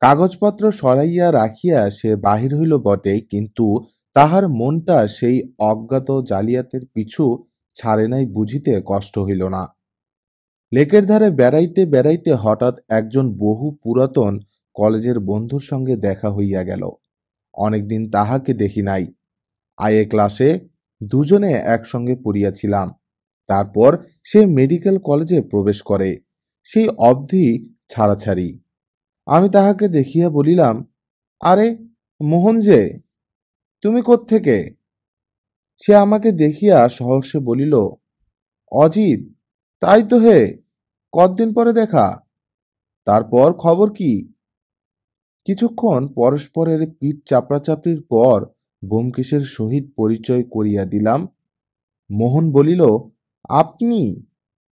কাগজপত্র সরাইয়া রাখিয়া সে বাহির হইল বটে, কিন্তু তাহার মনটা সেই অজ্ঞাত জালিয়াতের পিছু ছাড়ে নাই বুঝিতে কষ্ট হইল না। লেকের ধারে বেড়াইতে বেড়াইতে হঠাৎ একজন বহু পুরাতন কলেজের বন্ধুর সঙ্গে দেখা হইয়া গেল। অনেকদিন তাহাকে দেখি নাই। আইএ ক্লাসে দুজনে একসঙ্গে পড়িয়াছিলাম। তারপর সে মেডিকেল কলেজে প্রবেশ করে। সেই অবধি ছাড়াছাড়ি। আমি তাহাকে দেখিয়া বলিলাম, আরে মোহন যে, তুমি কোত্থেকে? সে আমাকে দেখিয়া সহর্ষে বলিল, অজিত, তাই তো হে, কতদিন পরে দেখা। তারপর খবর কি? কিছুক্ষণ পরস্পরের পিঠ চাপড়াচাপড়ির পর ব্যোমকেশের সহিত পরিচয় করিয়া দিলাম। মোহন বলিল, আপনি?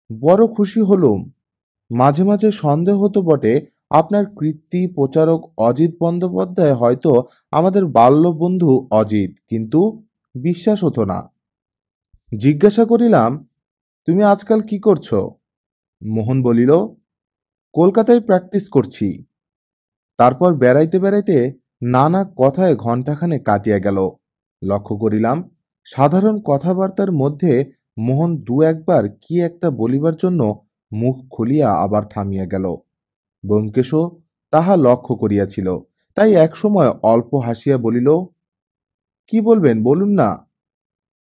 বড় খুশি হলুম। মাঝে মাঝে সন্দেহ হতো বটে, আপনার কৃত্তি প্রচারক অজিত বন্দ্যোপাধ্যায় হয়তো আমাদের বাল্যবন্ধু অজিত, কিন্তু বিশ্বাস হতো না। জিজ্ঞাসা করিলাম, তুমি আজকাল কি করছো? মোহন বলিল, কলকাতায় প্র্যাকটিস করছি। তারপর বেড়াইতে বেড়াইতে নানা কথায় ঘণ্টাখানে কাটিয়া গেল। লক্ষ্য করিলাম, সাধারণ কথাবার্তার মধ্যে মোহন দু একবার কি একটা বলিবার জন্য মুখ খুলিয়া আবার থামিয়া গেল। ব্যোমকেশও তাহা লক্ষ্য করিয়াছিল, তাই একসময় অল্প হাসিয়া বলিল, কি বলবেন বলুন না।